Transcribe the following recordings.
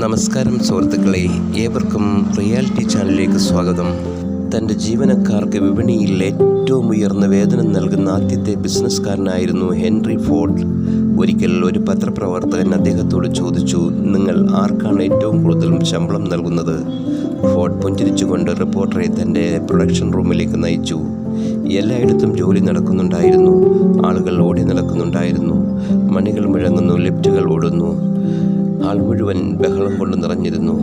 നമസ്കാരം സുഹൃത്തുക്കളെ, ഏവർക്കും റിയാലിറ്റി ചാനലിലേക്ക് സ്വാഗതം. തൻ്റെ ജീവനക്കാർക്ക് വിപണിയിൽ ഏറ്റവും ഉയർന്ന വേതനം നൽകുന്ന ആദ്യത്തെ ബിസിനസ്സുകാരനായിരുന്നു ഹെൻറി ഫോർഡ്. ഒരിക്കൽ ഒരു പത്രപ്രവർത്തകൻ അദ്ദേഹത്തോട് ചോദിച്ചു, നിങ്ങൾ ആർക്കാണ് ഏറ്റവും കൂടുതൽ ശമ്പളം നൽകുന്നത്? ഫോർഡ് പുഞ്ചിരിച്ചുകൊണ്ട് റിപ്പോർട്ടറെ തൻ്റെ പ്രൊഡക്ഷൻ റൂമിലേക്ക് നയിച്ചു. എല്ലായിടത്തും ജോലി നടക്കുന്നുണ്ടായിരുന്നു. ആളുകൾ ഓടി നടക്കുന്നുണ്ടായിരുന്നു. മണികൾ മുഴങ്ങുന്നു, ലിഫ്റ്റുകൾ ഓടുന്നു. ആൾ മുഴുവൻ ബഹളം കൊണ്ട് നിറഞ്ഞിരുന്നു.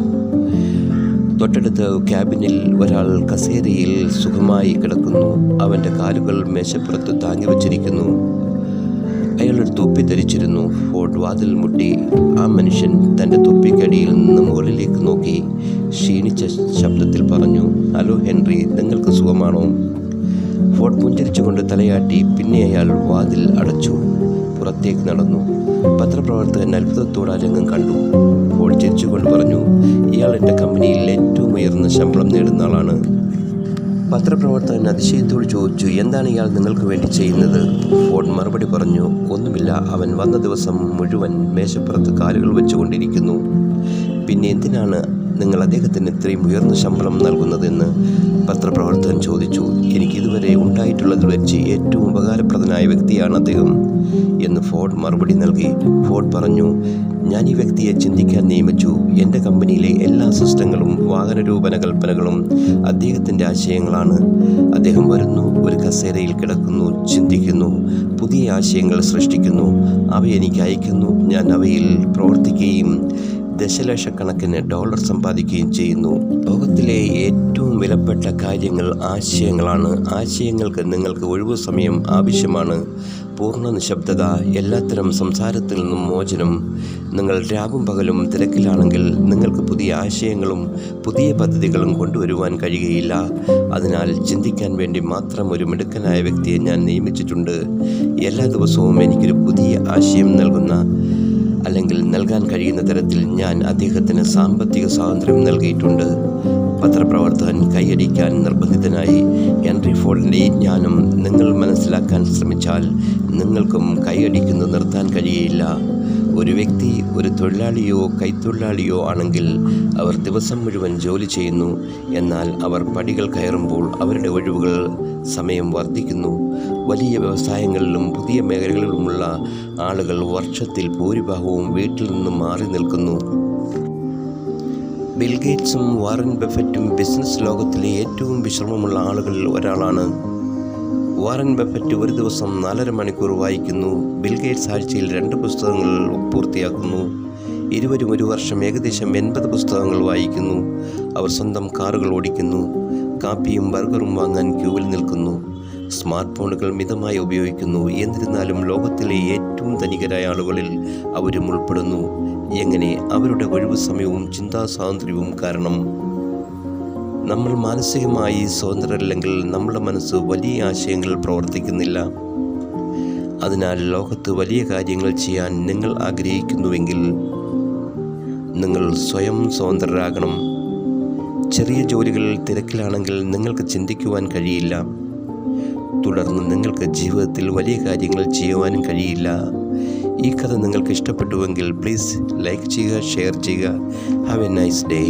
തൊട്ടടുത്ത് ക്യാബിനിൽ ഒരാൾ കസേരയിൽ സുഖമായി കിടക്കുന്നു. അവൻ്റെ കാലുകൾ മേശപ്പുറത്ത് താങ്ങി വച്ചിരിക്കുന്നു. അയാളൊരു തൊപ്പി ധരിച്ചിരുന്നു. ഫോർഡ് വാതിൽ മുട്ടി. ആ മനുഷ്യൻ തൻ്റെ തൊപ്പിക്കടിയിൽ നിന്ന് മുകളിലേക്ക് നോക്കി ക്ഷീണിച്ച ശബ്ദത്തിൽ പറഞ്ഞു, ഹലോ ഹെൻറി, നിങ്ങൾക്ക് സുഖമാണോ? ഫോർഡ് പുഞ്ചിരിച്ചുകൊണ്ട് തലയാട്ടി. പിന്നെ അയാൾ വാതിൽ അടച്ചു പുറത്തേക്ക് നടന്നു. പത്രപ്രവർത്തകൻ അത്ഭുതത്തോടെ ആ രംഗം കണ്ടു. ഫോർഡ് ചിരിച്ചുകൊണ്ട് പറഞ്ഞു, ഇയാൾ എൻ്റെ കമ്പനിയിൽ ഏറ്റവും ഉയർന്ന ശമ്പളം നേടുന്ന ആളാണ്. പത്രപ്രവർത്തകൻ അതിശയത്തോട് ചോദിച്ചു, എന്താണ് ഇയാൾ നിങ്ങൾക്ക് വേണ്ടി ചെയ്യുന്നത്? ഫോർഡ് മറുപടി പറഞ്ഞു, ഒന്നുമില്ല, അവൻ വന്ന ദിവസം മുഴുവൻ മേശപ്പുറത്ത് കാലുകൾ വെച്ചുകൊണ്ടിരിക്കുന്നു. പിന്നെ എന്തിനാണ് നിങ്ങൾ അദ്ദേഹത്തിന് ഇത്രയും ഉയർന്ന ശമ്പളം നൽകുന്നതെന്ന് പത്രപ്രവർത്തകൻ ചോദിച്ചു. എനിക്കിതുവരെ ഉണ്ടായിട്ടുള്ളതിൽ വെച്ച് ഏറ്റവും ഉപകാരപ്രദനായ വ്യക്തിയാണ് അദ്ദേഹം എന്ന് ഫോർഡ് മറുപടി നൽകി. ഫോർഡ് പറഞ്ഞു, ഞാൻ ഈ വ്യക്തിയെ ചിന്തിക്കാൻ നിയമിച്ചു. എൻ്റെ കമ്പനിയിലെ എല്ലാ സിസ്റ്റങ്ങളും വാഹന രൂപകൽപ്പനകളും അദ്ദേഹത്തിൻ്റെ ആശയങ്ങളാണ്. അദ്ദേഹം വരുന്നു, ഒരു കസേരയിൽ കിടക്കുന്നു, ചിന്തിക്കുന്നു, പുതിയ ആശയങ്ങൾ സൃഷ്ടിക്കുന്നു, അവയെനിക്ക് അയക്കുന്നു. ഞാൻ അവയിൽ പ്രവർത്തിക്കുകയും ദശലക്ഷക്കണക്കിന് ഡോളർ സമ്പാദിക്കുകയും ചെയ്യുന്നു. ലോകത്തിലെ ഏറ്റവും വിലപ്പെട്ട കാര്യങ്ങൾ ആശയങ്ങളാണ്. ആശയങ്ങൾക്ക് നിങ്ങൾക്ക് ഒഴിവു സമയം ആവശ്യമാണ്. പൂർണ്ണ നിശബ്ദത, എല്ലാത്തരം സംസാരത്തിൽ നിന്നും മോചനം. നിങ്ങൾ രാവും പകലും തിരക്കിലാണെങ്കിൽ നിങ്ങൾക്ക് പുതിയ ആശയങ്ങളും പുതിയ പദ്ധതികളും കൊണ്ടുവരുവാൻ കഴിയുകയില്ല. അതിനാൽ ചിന്തിക്കാൻ വേണ്ടി മാത്രം ഒരു മിടുക്കനായ വ്യക്തിയെ ഞാൻ നിയമിച്ചിട്ടുണ്ട്. എല്ലാ ദിവസവും എനിക്കൊരു പുതിയ ആശയം നൽകാൻ കഴിയുന്ന തരത്തിൽ ഞാൻ അദ്ദേഹത്തിന് സാമ്പത്തിക സ്വാതന്ത്ര്യം നൽകിയിട്ടുണ്ട്. പത്രപ്രവർത്തകൻ കൈയടിക്കാൻ നിർബന്ധിതനായി. ഹെൻറി ഫോർഡിൻ്റെ ഈ ജ്ഞാനം നിങ്ങൾ മനസ്സിലാക്കാൻ ശ്രമിച്ചാൽ നിങ്ങൾക്കും കൈയടിക്കുന്നത് നിർത്താൻ കഴിയില്ല. ഒരു വ്യക്തി ഒരു തൊഴിലാളിയോ കൈത്തൊഴിലാളിയോ ആണെങ്കിൽ അവർ ദിവസം മുഴുവൻ ജോലി ചെയ്യുന്നു. എന്നാൽ അവർ പടികൾ കയറുമ്പോൾ അവരുടെ ഒഴിവുകൾ സമയം വർദ്ധിക്കുന്നു. വലിയ വ്യവസായങ്ങളിലും പുതിയ മേഖലകളിലുമുള്ള ആളുകൾ വർഷത്തിൽ ഭൂരിഭാഗവും വീട്ടിൽ നിന്നും മാറി നിൽക്കുന്നു. ബിൽ ഗേറ്റ്സും വാറൻ ബഫറ്റും ബിസിനസ് ലോകത്തിലെ ഏറ്റവും വിശ്രമമുള്ള ആളുകളിൽ ഒരാളാണ്. വാറൻ ബഫറ്റ് ഒരു ദിവസം 4.5 മണിക്കൂർ വായിക്കുന്നു. ബിൽ ഗേറ്റ്സ് ആഴ്ചയിൽ 2 പുസ്തകങ്ങൾ പൂർത്തിയാക്കുന്നു. ഇരുവരും ഒരു വർഷം ഏകദേശം 80 പുസ്തകങ്ങൾ വായിക്കുന്നു. അവർ സ്വന്തം കാറുകൾ ഓടിക്കുന്നു. കാപ്പിയും ബർഗറും വാങ്ങാൻ ക്യൂവിൽ നിൽക്കുന്നു. സ്മാർട്ട് ഫോണുകൾ മിതമായി ഉപയോഗിക്കുന്നു. എന്നിരുന്നാലും ലോകത്തിലെ ഏറ്റവും ധനികരായ ആളുകളിൽ അവരും ഉൾപ്പെടുന്നു. എങ്ങനെ? അവരുടെ ഒഴിവു സമയവും ചിന്താ സ്വാതന്ത്ര്യവും കാരണം. നമ്മൾ മാനസികമായി സ്വതന്ത്രരല്ലെങ്കിൽ നമ്മുടെ മനസ്സ് വലിയ ആശയങ്ങൾ പ്രവർത്തിക്കുന്നില്ല. അതിനാൽ ലോകത്ത് വലിയ കാര്യങ്ങൾ ചെയ്യാൻ നിങ്ങൾ ആഗ്രഹിക്കുന്നുവെങ്കിൽ നിങ്ങൾ സ്വയം സ്വതന്ത്രരാകണം. ചെറിയ ജോലികളിൽ തിരക്കിലാണെങ്കിൽ നിങ്ങൾക്ക് ചിന്തിക്കുവാൻ കഴിയില്ല. തുടർന്ന് നിങ്ങൾക്ക് ജീവിതത്തിൽ വലിയ കാര്യങ്ങൾ ചെയ്യുവാനും കഴിയില്ല. ഈ കഥ നിങ്ങൾക്ക് ഇഷ്ടപ്പെട്ടുവെങ്കിൽ പ്ലീസ് ലൈക്ക് ചെയ്യുക, ഷെയർ ചെയ്യുക. Have A nice day.